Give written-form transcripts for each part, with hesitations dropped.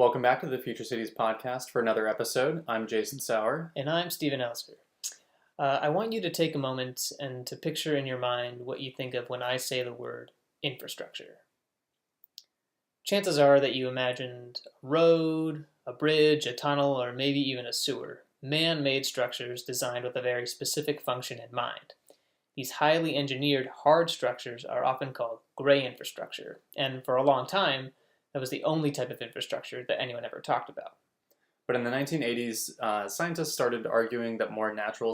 Welcome back to the Future Cities podcast for another episode. I'm Jason Sauer. And I'm Stephen Elser. I want you to take a moment and to picture in your mind what you think of when I say the word infrastructure. Chances are that you imagined a road, a bridge, a tunnel, or maybe even a sewer. Man-made structures designed with a very specific function in mind. These highly engineered, hard structures are often called gray infrastructure, and for a long time, that was the only type of infrastructure that anyone ever talked about. But in the 1980s, scientists started arguing that more natural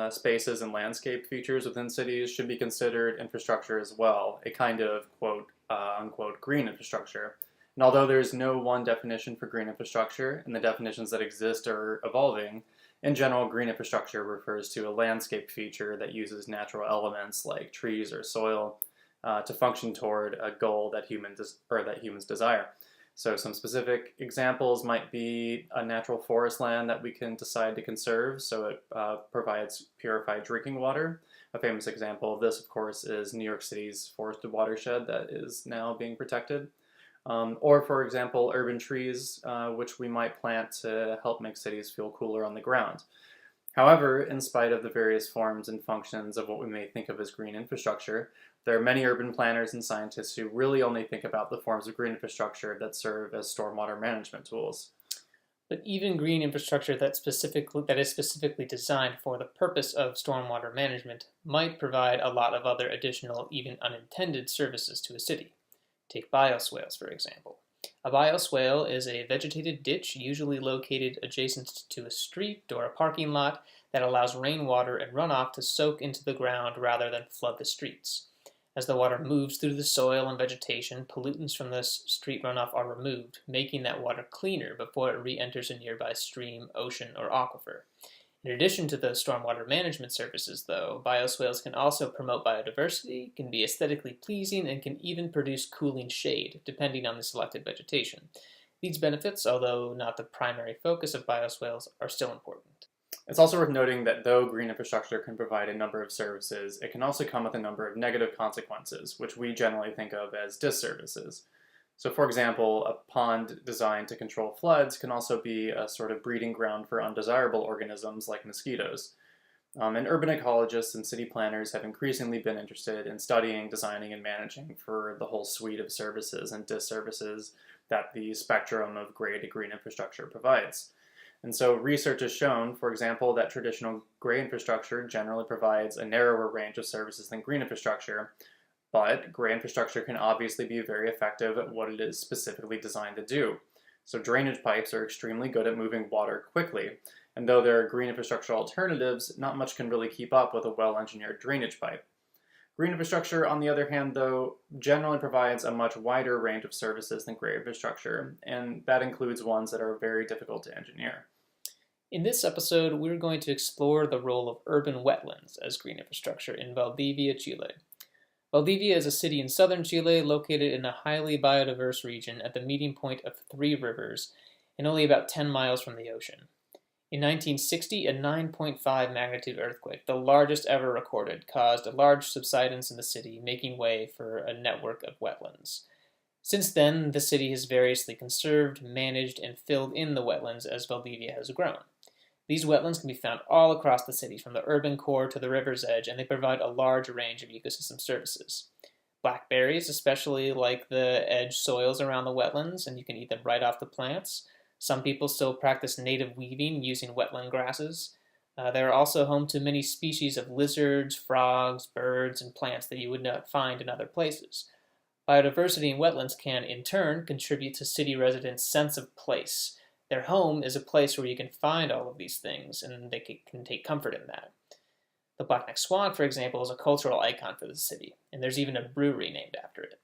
spaces and landscape features within cities should be considered infrastructure as well, a kind of quote, unquote, green infrastructure. And although there's no one definition for green infrastructure, and the definitions that exist are evolving, in general, green infrastructure refers to a landscape feature that uses natural elements like trees or soil to function toward a goal that humans desire. So some specific examples might be a natural forest land that we can decide to conserve, so it provides purified drinking water. A famous example of this, of course, is New York City's forested watershed that is now being protected. Or, for example, urban trees, which we might plant to help make cities feel cooler on the ground. However, in spite of the various forms and functions of what we may think of as green infrastructure, there are many urban planners and scientists who really only think about the forms of green infrastructure that serve as stormwater management tools. But even green infrastructure that is specifically designed for the purpose of stormwater management might provide a lot of other additional, even unintended services to a city. Take bioswales, for example. A bioswale is a vegetated ditch usually located adjacent to a street or a parking lot that allows rainwater and runoff to soak into the ground rather than flood the streets. As the water moves through the soil and vegetation, pollutants from this street runoff are removed, making that water cleaner before it re-enters a nearby stream, ocean, or aquifer. In addition to the stormwater management services, though, bioswales can also promote biodiversity, can be aesthetically pleasing, and can even produce cooling shade, depending on the selected vegetation. These benefits, although not the primary focus of bioswales, are still important. It's also worth noting that though green infrastructure can provide a number of services, it can also come with a number of negative consequences, which we generally think of as disservices. So, for example, a pond designed to control floods can also be a sort of breeding ground for undesirable organisms like mosquitoes. And urban ecologists and city planners have increasingly been interested in studying, designing, and managing for the whole suite of services and disservices that the spectrum of gray to green infrastructure provides. And so research has shown, for example, that traditional gray infrastructure generally provides a narrower range of services than green infrastructure, but gray infrastructure can obviously be very effective at what it is specifically designed to do. So drainage pipes are extremely good at moving water quickly, and though there are green infrastructure alternatives, not much can really keep up with a well-engineered drainage pipe. Green infrastructure, on the other hand, though, generally provides a much wider range of services than gray infrastructure, and that includes ones that are very difficult to engineer. In this episode, we're going to explore the role of urban wetlands as green infrastructure in Valdivia, Chile. Valdivia is a city in southern Chile located in a highly biodiverse region at the meeting point of three rivers and only about 10 miles from the ocean. In 1960, a 9.5 magnitude earthquake, the largest ever recorded, caused a large subsidence in the city, making way for a network of wetlands. Since then, the city has variously conserved, managed, and filled in the wetlands as Valdivia has grown. These wetlands can be found all across the city, from the urban core to the river's edge, and they provide a large range of ecosystem services. Blackberries especially like the edge soils around the wetlands, and you can eat them right off the plants. Some people still practice native weaving using wetland grasses. They are also home to many species of lizards, frogs, birds, and plants that you would not find in other places. Biodiversity in wetlands can, in turn, contribute to city residents' sense of place. Their home is a place where you can find all of these things, and they can take comfort in that. The black-necked swan, for example, is a cultural icon for the city, and there's even a brewery named after it.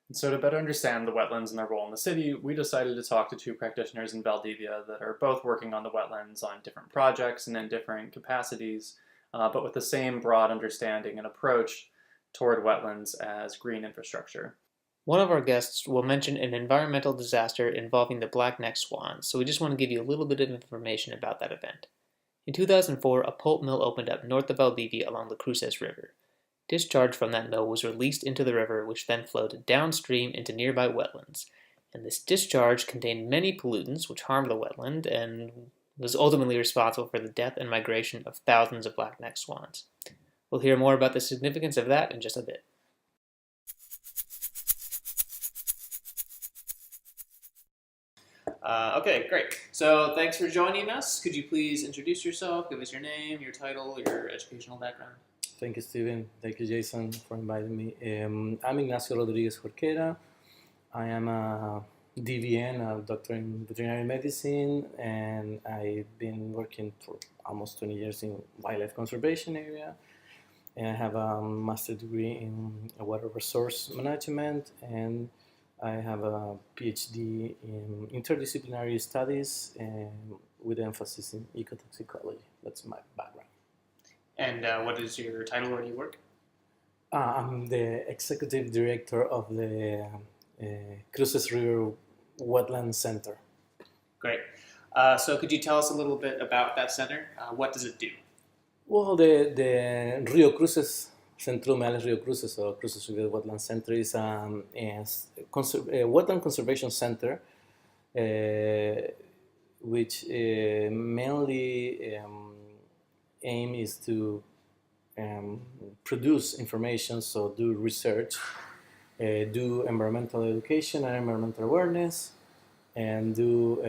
And so to better understand the wetlands and their role in the city, we decided to talk to two practitioners in Valdivia that are both working on the wetlands on different projects and in different capacities, but with the same broad understanding and approach toward wetlands as green infrastructure. One of our guests will mention an environmental disaster involving the black-necked swan, so we just want to give you a little bit of information about that event. In 2004, a pulp mill opened up north of Valdivia along the Cruces River. Discharge from that mill was released into the river, which then flowed downstream into nearby wetlands. And this discharge contained many pollutants which harmed the wetland and was ultimately responsible for the death and migration of thousands of black-necked swans. We'll hear more about the significance of that in just a bit. Okay, great. So thanks for joining us. Could you please introduce yourself, give us your name, your title, your educational background? Thank you, Steven. Thank you, Jason, for inviting me. I'm Ignacio Rodríguez. I am a DVN, a doctor in veterinary medicine, and I've been working for almost 20 years in wildlife conservation area. And I have a master's degree in water resource management, and I have a PhD in interdisciplinary studies and with emphasis in ecotoxicology. That's my background. And what is your title where you work? I'm the executive director of the Cruces River Wetlands Center. Great. So could you tell us a little bit about that center? What does it do? Well, the Rio Cruces, Centro Humedales Rio Cruces, or Cruces River Wetlands Center, is a wetland conservation center, which mainly aim is to produce information, so do research, do environmental education and environmental awareness, and do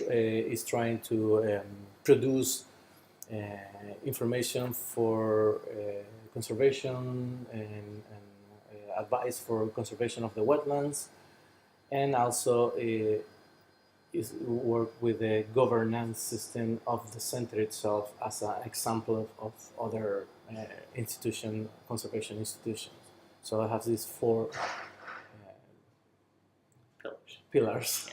is trying to produce information for conservation and advice for conservation of the wetlands, and also is work with the governance system of the center itself as an example of other conservation institutions. So I have these four pillars.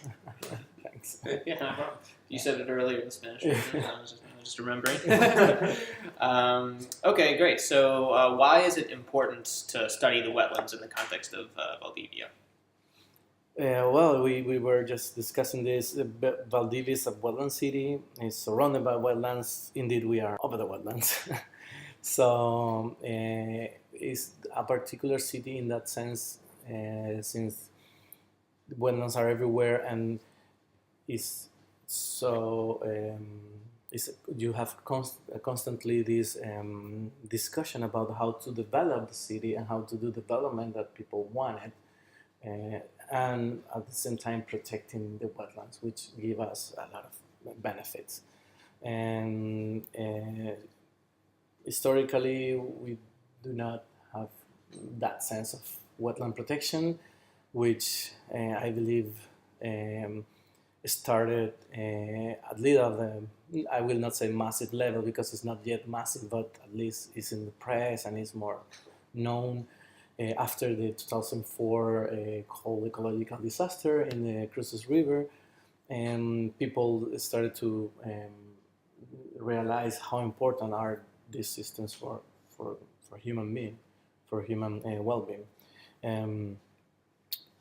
Thanks. Yeah, you said it earlier in Spanish. I was just remembering. Okay, great. So why is it important to study the wetlands in the context of Valdivia? Well, we were just discussing this. Valdivia is a wetland city. It's surrounded by wetlands. Indeed, we are over the wetlands. So it's a particular city in that sense, since wetlands are everywhere, and is so you have constantly this discussion about how to develop the city and how to do development that people wanted. And at the same time protecting the wetlands, which give us a lot of benefits. And historically, we do not have that sense of wetland protection, which I believe started at least at the, I will not say massive level because it's not yet massive, but at least it's in the press and it's more known. After the 2004 cold ecological disaster in the Cruces River, and people started to realize how important are these systems for human being, for human well-being.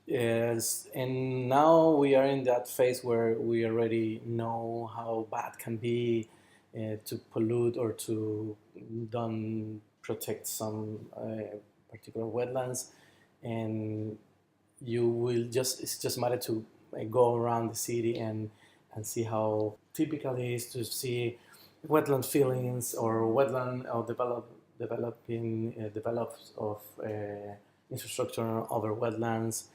Yes, and now we are in that phase where we already know how bad can be to pollute or to don't protect some particular wetlands, and it's just matter to go around the city and see how typical it is to see wetland fillings or wetland or develops of infrastructure over wetlands,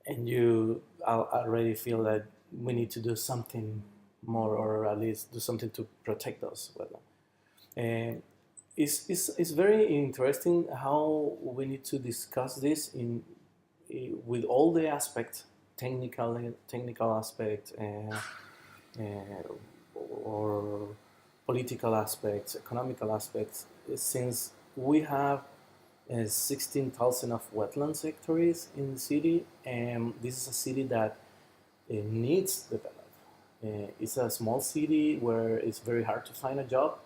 and you already feel that we need to do something more, or at least do something to protect those wetlands. It's very interesting how we need to discuss this with all the aspects, technical aspects, or political aspects, economical aspects, since we have 16,000 of wetlands hectares in the city, and this is a city that needs development. It's a small city where it's very hard to find a job.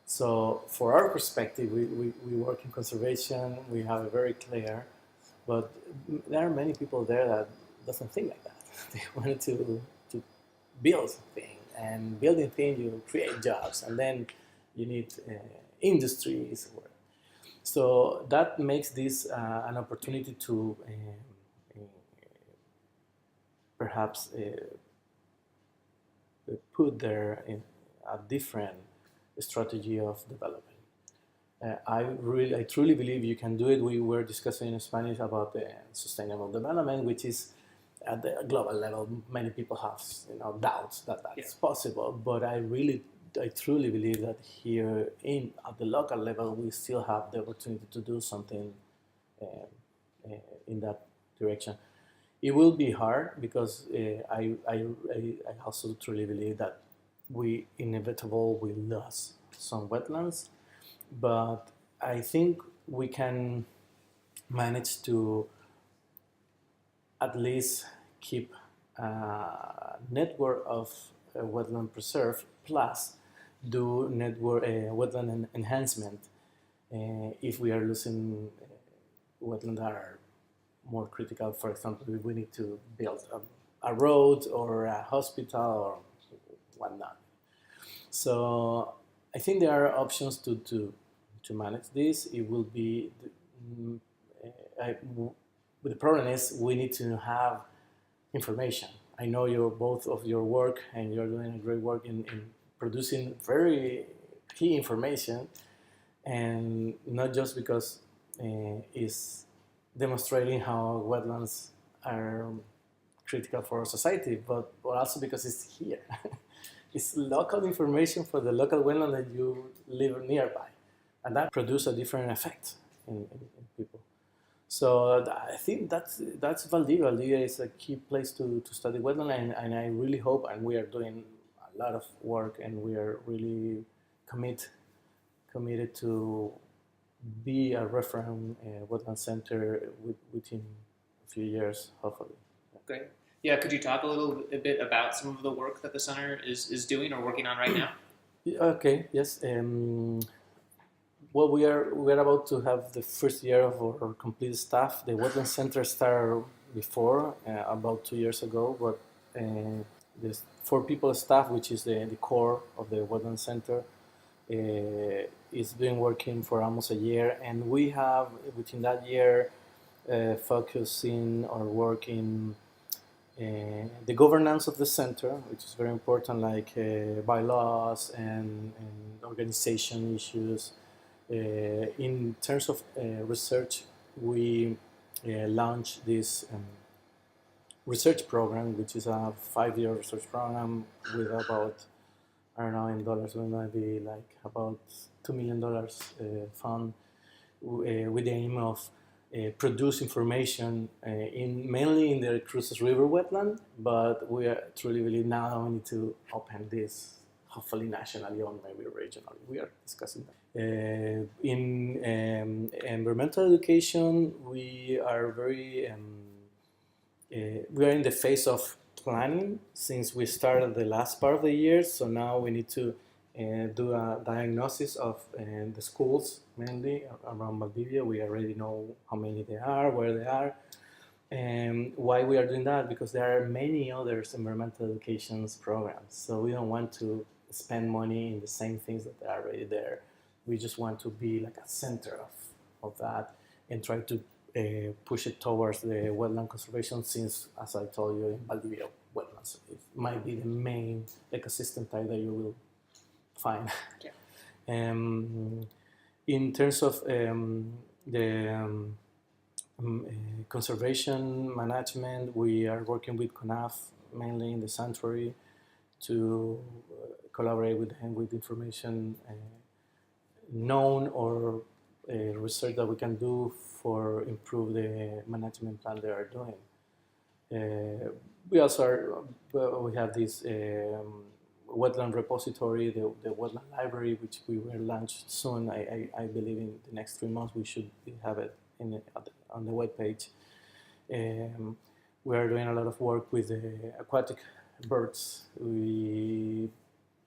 So for our perspective, we work in conservation, we have it very clear, but there are many people there that doesn't think like that. They wanted to build something, and building things, you create jobs, and then you need industries. So that makes this an opportunity to perhaps put there in a different strategy of development. I truly believe you can do it. We were discussing in Spanish about the sustainable development, which is at the global level. Many people have doubts that that's possible, but I truly believe that here at the local level, we still have the opportunity to do something in that direction. It will be hard because I also truly believe that we inevitably will lose some wetlands, but I think we can manage to at least keep a network of wetland preserve plus do network wetland enhancement if we are losing wetland that are more critical. For example, if we need to build a road or a hospital or whatnot. So I think there are options to manage this. It will be the problem is we need to have information. I know both of your work, and you're doing a great work in producing very key information, and not just because it's demonstrating how wetlands are critical for our society, but also because it's here. It's local information for the local wetland that you live nearby, and that produces a different effect in people. So I think that's Valdivia. Valdivia is a key place to study wetland, and I really hope, and we are doing a lot of work, and we are really committed to be a reference Wetlands Center within a few years, hopefully. Great. Yeah, could you talk a bit about some of the work that the center is doing or working on right now? Okay. Yes. Well, we are about to have the first year of our complete staff. The Wetlands Center started before, about 2 years ago, but there's 4 people staff, which is the core of the Wetlands Center. It's been working for almost a year, and we have within that year focusing our work in the governance of the center, which is very important, like bylaws and organization issues. In terms of research, we launched this research program, which is a 5-year research program with about, I don't know, in dollars, it might be like about $2 million fund with the aim of produce information mainly in the Cruces River wetland, but we are truly believe now we need to open this, hopefully nationally or maybe regionally. We are discussing that. In environmental education, we are we are in the phase of planning since we started the last part of the year. So now we need to do a diagnosis of the schools, mainly around Valdivia. We already know how many there are, where they are, and why we are doing that, because there are many other environmental education programs. So we don't want to spend money in the same things that are already there. We just want to be like a center of that and try to push it towards the wetland conservation, since, as I told you, in Valdivia wetlands, it might be the main ecosystem type that you will find. Yeah. In terms of the conservation management, we are working with CONAF, mainly in the sanctuary, to collaborate with them with information known or research that we can do for improve the management plan they are doing. We also we have this wetland repository, the wetland library, which we will launch soon. I believe in the next 3 months we should have it on the webpage. We are doing a lot of work with aquatic birds. We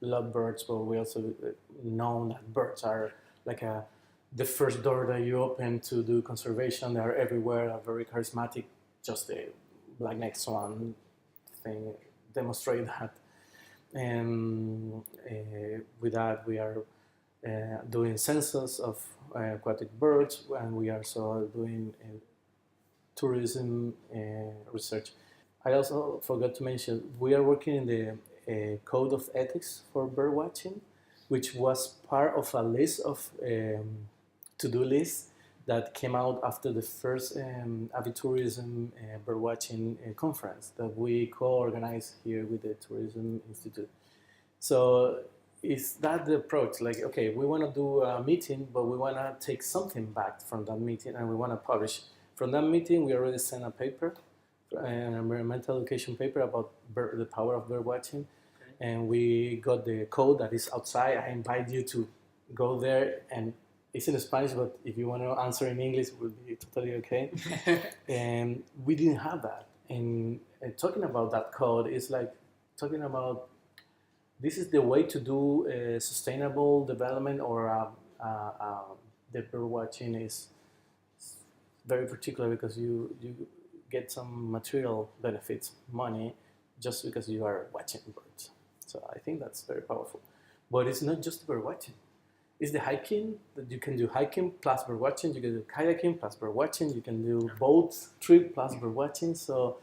love birds, but we also know that birds are like the first door that you open to do conservation. They are everywhere, are very charismatic. Just the black-necked swan thing demonstrate that. And with that, we are doing census of aquatic birds, and we are also doing tourism research. I also forgot to mention, we are working in the Code of Ethics for Bird Watching, which was part of a list of to-do lists that came out after the first Avitourism birdwatching conference that we co-organized here with the Tourism Institute. So is that the approach? Like, okay, we want to do a meeting, but we want to take something back from that meeting and we want to publish. From that meeting, we already sent a paper, an environmental education paper about the power of bird watching. Okay. And we got the code that is outside. I invite you to go there, and it's in Spanish, but if you want to answer in English, it would be totally okay. And we didn't have that. And talking about that code is like talking about this is the way to do sustainable development, or the bird watching is very particular because you get some material benefits, money, just because you are watching birds. So I think that's very powerful. But it's not just bird watching. It's the hiking, that you can do hiking plus bird watching, you can do kayaking plus bird watching, you can do boat trip plus bird watching. So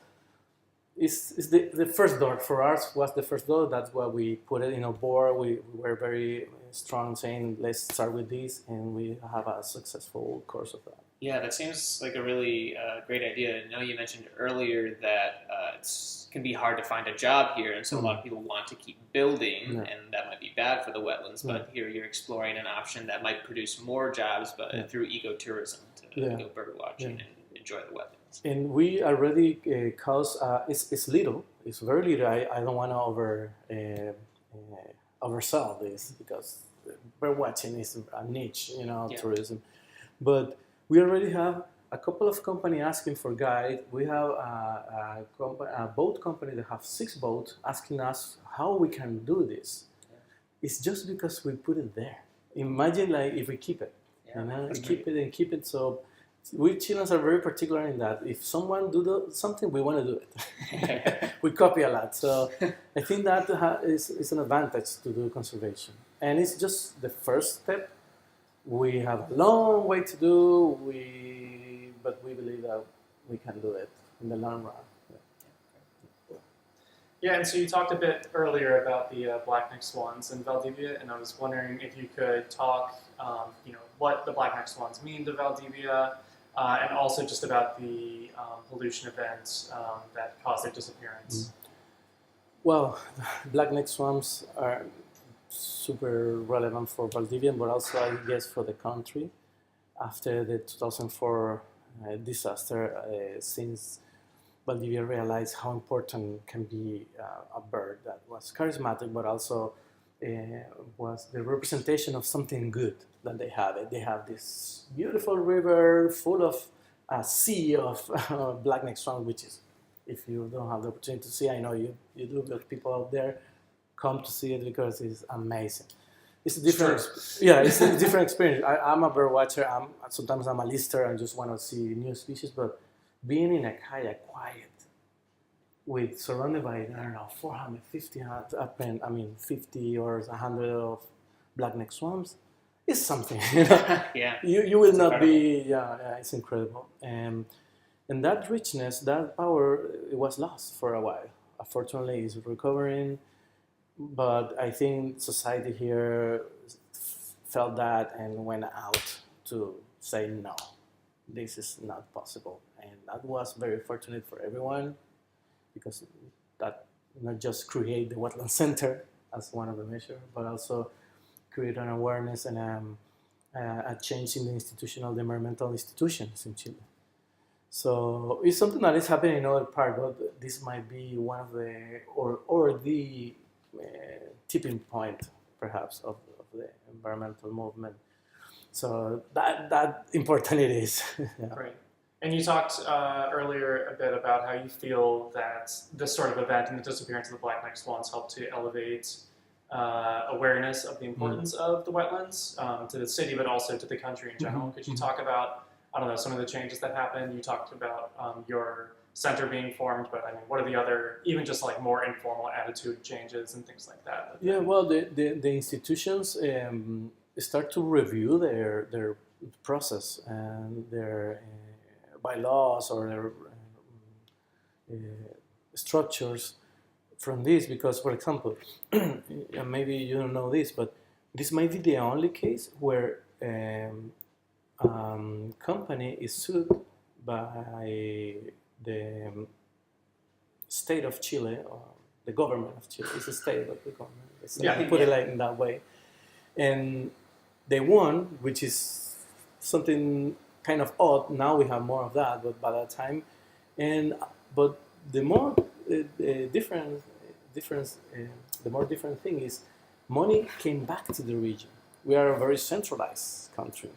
it's the first door for us was the first door. That's why we put it in our board. We were very strong saying, let's start with this, and we have a successful course of that. Yeah, that seems like a really great idea. I know you mentioned earlier that it can be hard to find a job here, and so a lot of people want to keep building, and that might be bad for the wetlands. But here you're exploring an option that might produce more jobs, but through ecotourism to go bird watching and enjoy the wetlands. And we already it's little. It's very little. I don't want to oversell this because bird watching is a niche, tourism, but we already have a couple of companies asking for guide. We have a boat company that have 6 boats asking us how we can do this. Yeah. It's just because we put it there. Imagine like if we keep it, keep it. So we Chileans are very particular in that. If someone do something, we want to do it. We copy a lot. So I think that is an advantage to do conservation. And it's just the first step. We have a long way to do, but we believe that we can do it in the long run. Yeah, and so you talked a bit earlier about the black-necked swans in Valdivia, and I was wondering if you could talk, what the black-necked swans mean to Valdivia, and also just about the pollution events that caused their disappearance. Well, black-necked swans are super relevant for Valdivia, but also I guess for the country. After the 2004 disaster, since Valdivia realized how important can be a bird that was charismatic, but also was the representation of something good that they have. They have this beautiful river full of a sea of black-necked swans, which is, if you don't have the opportunity to see, I know you do, but people out there come to see it because it's amazing. It's a different, it's a different experience. I'm a bird watcher. Sometimes I'm a lister and just want to see new species. But being in a kayak, quiet, surrounded by 450, 50 or 100 of black-necked swans, is something. You will not be. It's incredible. And that richness, that power, it was lost for a while. Unfortunately, it's recovering. But I think society here felt that and went out to say, no, this is not possible. And that was very fortunate for everyone, because that not just create the Wetlands Center as one of the measures, but also create an awareness and a change in the environmental institutions in Chile. So it's something that is happening in other parts, but this might be one of the, or the tipping point, perhaps, of the environmental movement. So that important it is. Right. And you talked earlier a bit about how you feel that this sort of event and the disappearance of the black-necked swans helped to elevate awareness of the importance of the wetlands to the city, but also to the country in general. Could you talk about, some of the changes that happened? You talked about your center being formed, but what are the other, even just like more informal attitude changes and things like that? Yeah, well, the institutions start to review their process and their bylaws or their structures from this, because, for example, and maybe you don't know this, but this might be the only case where company is sued by the state of Chile, or the government of Chile. It's a state, but the government. Put it like in that way. And they won, which is something kind of odd. Now we have more of that, but by that time, but the more the more different thing is, money came back to the region. We are a very centralized country,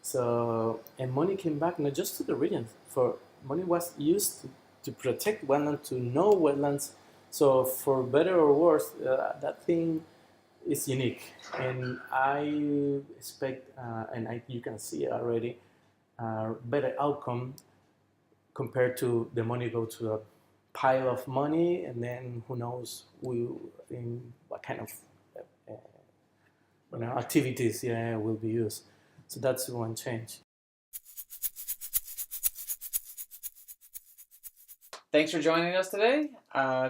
so, and money came back not just to the region. For money was used to protect wetlands, to know wetlands. So for better or worse, that thing is unique, and I expect, you can see it already, better outcome compared to the money go to a pile of money, and then who knows in what kind of activities will be used. So that's one change. Thanks for joining us today.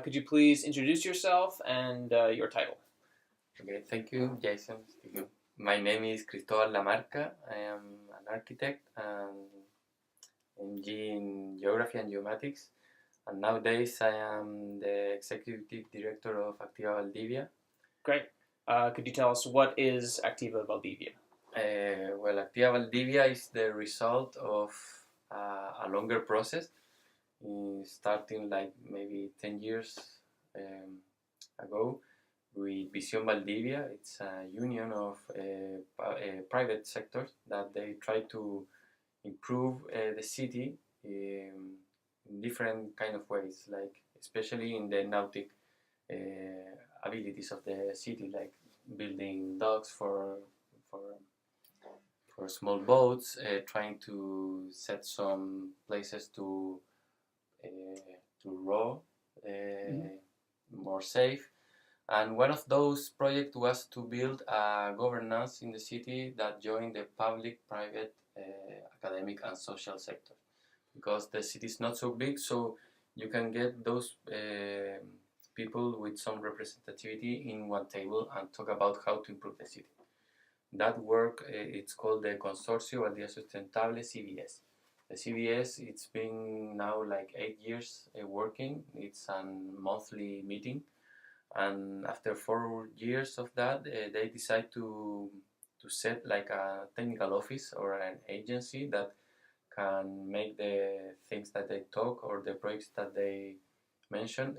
Could you please introduce yourself and your title? Okay, thank you, Jason. My name is Cristóbal Lamarca. I am an architect and MG in Geography and Geomatics. And nowadays I am the Executive Director of Activa Valdivia. Great. Could you tell us what is Activa Valdivia? Well, Activa Valdivia is the result of a longer process, starting like maybe 10 years ago with Vision Valdivia. It's a union of private sectors that they try to improve the city in different kind of ways, like especially in the nautic abilities of the city, like building docks for small boats, trying to set some places to row more safe. And one of those projects was to build a governance in the city that joined the public, private, academic and social sector. Because the city is not so big, so you can get those people with some representativity in one table and talk about how to improve the city. That work, it's called the Consortium Valdivia Sustentable, CVS. The CVS, it's been now like 8 years working. It's a monthly meeting. And after 4 years of that, they decide to set like a technical office or an agency that can make the things that they talk or the projects that they mention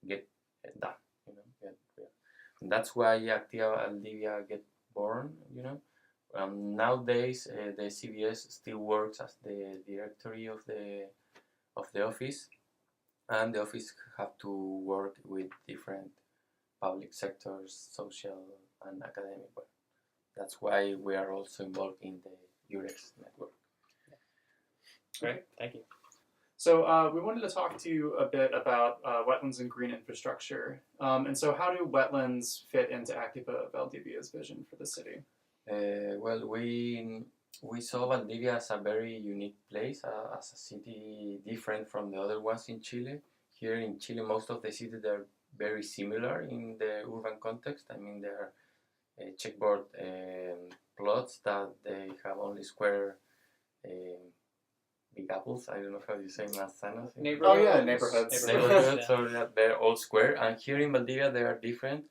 get done. And that's why Activa Valdivia get born. Nowadays, the CVS still works as the directory of the office, and the office have to work with different public sectors, social and academic. That's why we are also involved in the UREX network. Great, thank you. So we wanted to talk to you a bit about wetlands and green infrastructure. And so how do wetlands fit into Activa Valdivia's vision for the city? Well, we saw Valdivia as a very unique place, as a city different from the other ones in Chile. Here in Chile, most of the cities are very similar in the urban context. I mean, there are checkboard plots that they have only square big apples. I don't know how you say manzanas. Oh yeah, neighborhoods. Neighborhoods, so they're all square. And here in Valdivia, they are different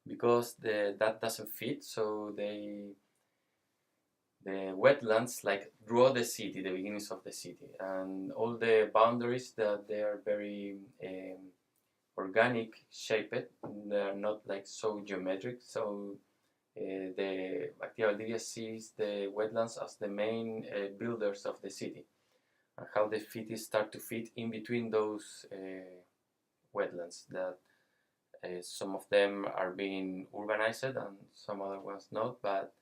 because that doesn't fit. So the wetlands like draw the city, the beginnings of the city, and all the boundaries that they are very organic shaped. They are not like so geometric. So the Activa Valdivia sees the wetlands as the main builders of the city, and how the cities start to fit in between those wetlands that some of them are being urbanized and some other ones not, but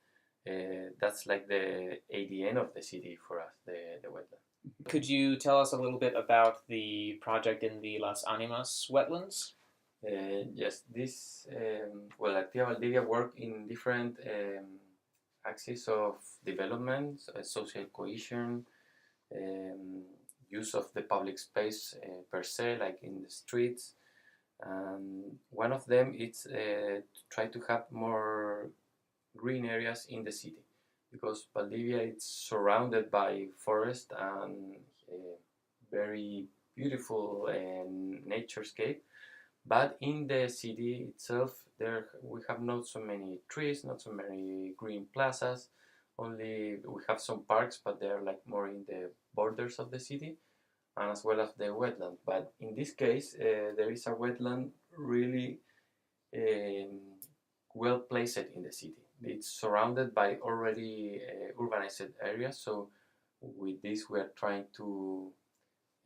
that's like the ADN of the city for us, the wetland. Could you tell us a little bit about the project in the Las Animas wetlands? Yes, this, well, Activa Valdivia work in different axis of development, social cohesion, use of the public space per se, like in the streets. And one of them is to try to have more green areas in the city, because Valdivia is surrounded by forest and very beautiful naturescape. But in the city itself, there we have not so many trees, not so many green plazas. Only we have some parks, but they're like more in the borders of the city, and as well as the wetland. But in this case, there is a wetland really well placed in the city. It's surrounded by already urbanized areas. So with this, we are trying to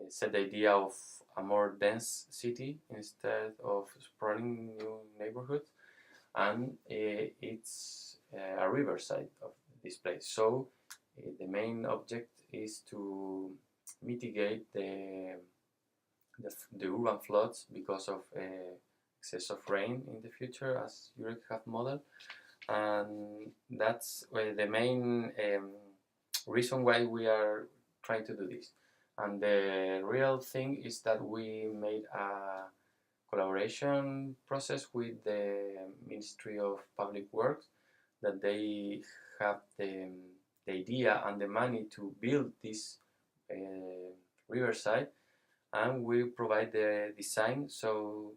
set the idea of a more dense city instead of sprawling new neighborhoods, and it's a riverside of this place. So the main object is to mitigate the urban floods because of excess of rain in the future, as you have modeled, and that's the main reason why we are trying to do this. And the real thing is that we made a collaboration process with the Ministry of Public Works, that they have the idea and the money to build this riverside, and we provide the design, so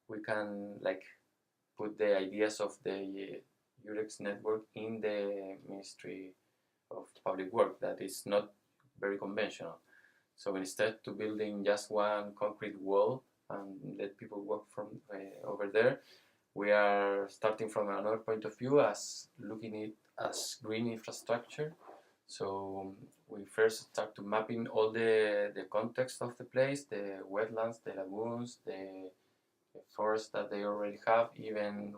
we can like put the ideas of the UREX network in the Ministry of Public Works. That is not very conventional. So instead to building just one concrete wall and let people walk from over there, we are starting from another point of view, as looking at it as green infrastructure. So we first start to mapping all the context of the place, the wetlands, the lagoons, the forest that they already have, even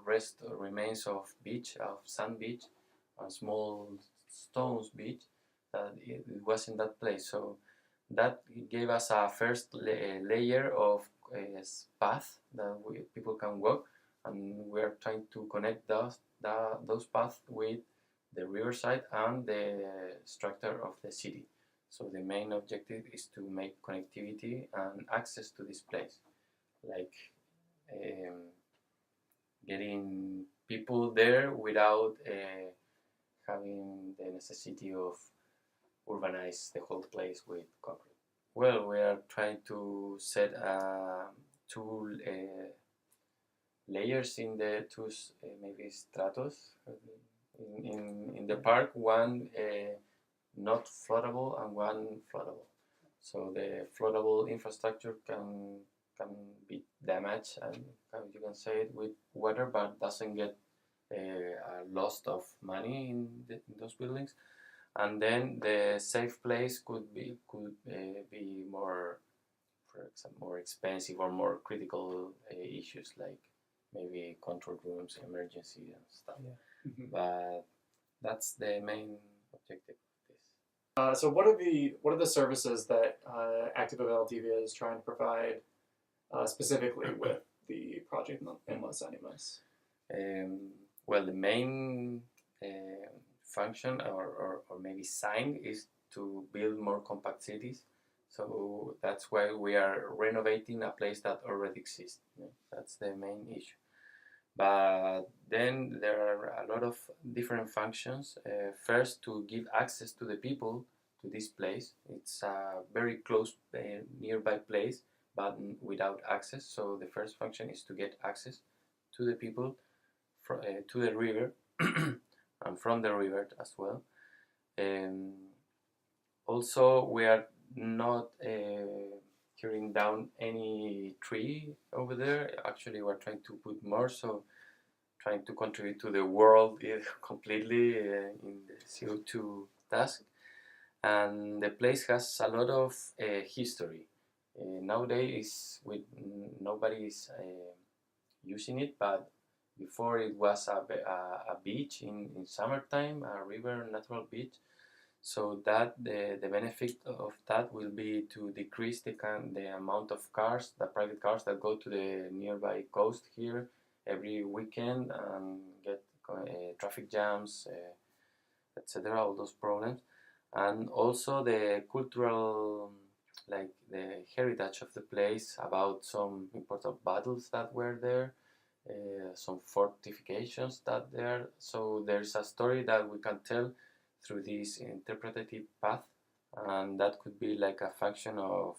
remains of beach, of sand beach, and small stones beach, that it was in that place. So that gave us a first layer of path that people can walk, and we're trying to connect those paths with the riverside and the structure of the city. So the main objective is to make connectivity and access to this place, like getting people there without having the necessity of urbanize the whole place with concrete. Well, we are trying to set two layers in the two maybe stratos in the park, one not floodable and one floodable. So the floodable infrastructure can be damaged, and you can say it, with water, but doesn't get a loss of money in those buildings. And then the safe place could be more, for example, more expensive or more critical issues, like maybe control rooms, emergency and stuff. Yeah. Mm-hmm. But that's the main objective of this. So what are the services that Activa Valdivia is trying to provide specifically with the project in Los Animas? Well, the main function or maybe sign is to build more compact cities. So that's why we are renovating a place that already exists. That's the main issue. But then there are a lot of different functions. First, to give access to the people to this place. It's a very close nearby place, but without access. So the first function is to get access to the people, to the river, and from the river as well. Also, we are not tearing down any tree over there. Actually, we're trying to put more, so trying to contribute to the world completely in the CO2 task. And the place has a lot of history. Nowadays, nobody is using it, but before it was a beach in summertime, a river natural beach. So that the benefit of that will be to decrease the amount of cars, the private cars that go to the nearby coast here every weekend and get traffic jams. etc. All those problems, and also the cultural, like the heritage of the place, about some important battles that were there, some fortifications that there. So there's a story that we can tell through this interpretative path, and that could be like a function of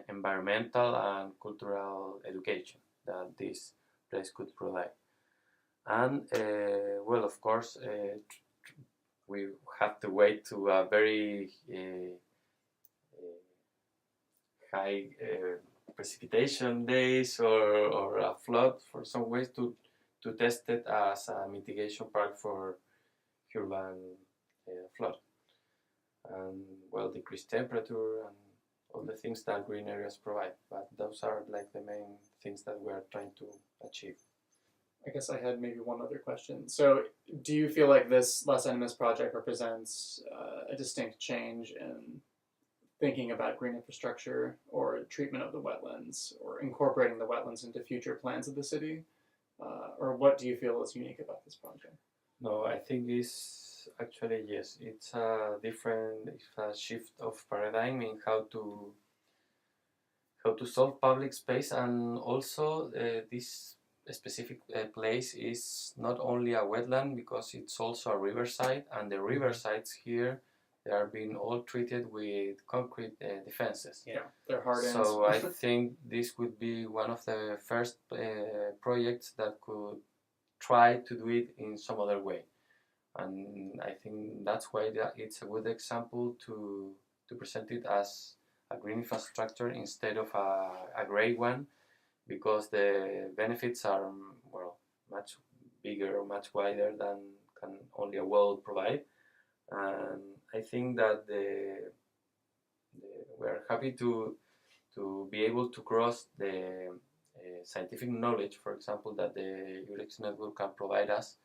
environmental and cultural education that this place could provide. And well, of course, we have to wait to a very high precipitation days or a flood for some ways to test it as a mitigation part for urban flood. And well, decreased temperature and all the things that green areas provide. But those are like the main things that we are trying to achieve. I guess I had maybe one other question. So, do you feel like this Las Animas project represents a distinct change in thinking about green infrastructure or treatment of the wetlands or incorporating the wetlands into future plans of the city? Or what do you feel is unique about this project? No, I think it's actually, yes, it's a shift of paradigm in how to solve public space, and also this specific place is not only a wetland because it's also a riverside, and the riversides here, they are being all treated with concrete defenses. Yeah, they're hardened. So I think this would be one of the first projects that could try to do it in some other way, and I think that's why it's a good example to present it as a green infrastructure instead of a gray one, because the benefits are, well, much bigger or much wider than can only a well provide. And I think that we're happy to be able to cross the scientific knowledge, for example, that the ULEX network can provide us,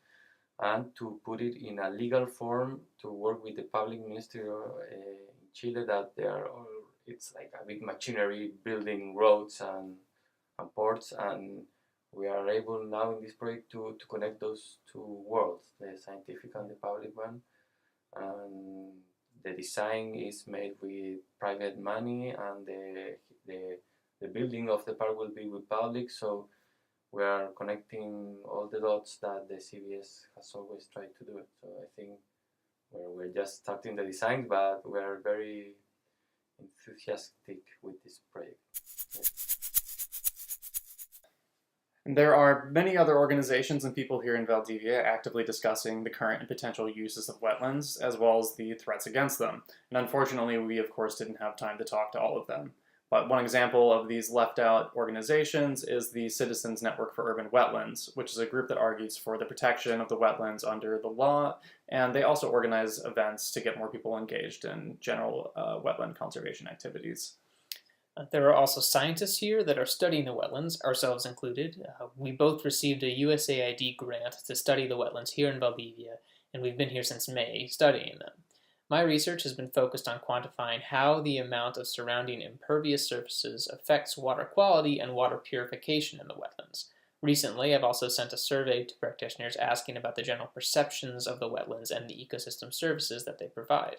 and to put it in a legal form to work with the public ministry in Chile, that it's like a big machinery building roads and ports, and we are able now in this project to connect those two worlds, the scientific and the public one. And the design is made with private money, and the building of the park will be with public, so we are connecting all the dots that the CBS has always tried to do it. So I think we're just starting the design, but we are very enthusiastic with this project. Yeah. There are many other organizations and people here in Valdivia actively discussing the current and potential uses of wetlands, as well as the threats against them. And unfortunately, we of course didn't have time to talk to all of them. But one example of these left-out organizations is the Citizens Network for Urban Wetlands, which is a group that argues for the protection of the wetlands under the law, and they also organize events to get more people engaged in general wetland conservation activities. There are also scientists here that are studying the wetlands, ourselves included. We both received a USAID grant to study the wetlands here in Valdivia, and we've been here since May studying them. My research has been focused on quantifying how the amount of surrounding impervious surfaces affects water quality and water purification in the wetlands. Recently, I've also sent a survey to practitioners asking about the general perceptions of the wetlands and the ecosystem services that they provide.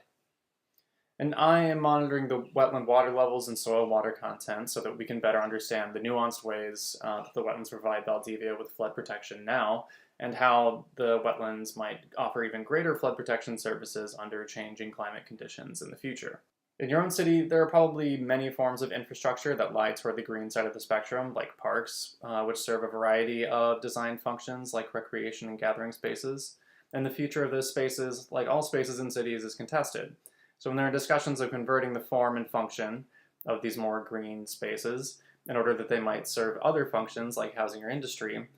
And I am monitoring the wetland water levels and soil water content so that we can better understand the nuanced ways that the wetlands provide Valdivia with flood protection now, and how the wetlands might offer even greater flood protection services under changing climate conditions in the future. In your own city, there are probably many forms of infrastructure that lie toward the green side of the spectrum, like parks, which serve a variety of design functions like recreation and gathering spaces. And the future of those spaces, like all spaces in cities, is contested. So when there are discussions of converting the form and function of these more green spaces in order that they might serve other functions like housing or industry,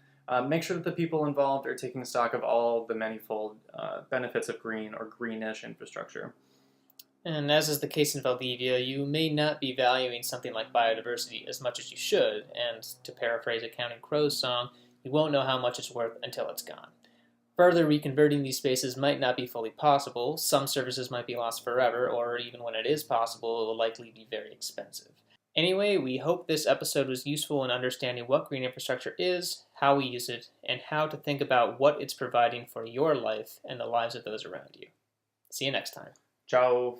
make sure that the people involved are taking stock of all the manifold benefits of green or greenish infrastructure. And as is the case in Valdivia, you may not be valuing something like biodiversity as much as you should, and to paraphrase a Counting Crows song, you won't know how much it's worth until it's gone. Further reconverting these spaces might not be fully possible, some services might be lost forever, or even when it is possible, it will likely be very expensive. Anyway, we hope this episode was useful in understanding what green infrastructure is, how we use it, and how to think about what it's providing for your life and the lives of those around you. See you next time. Ciao.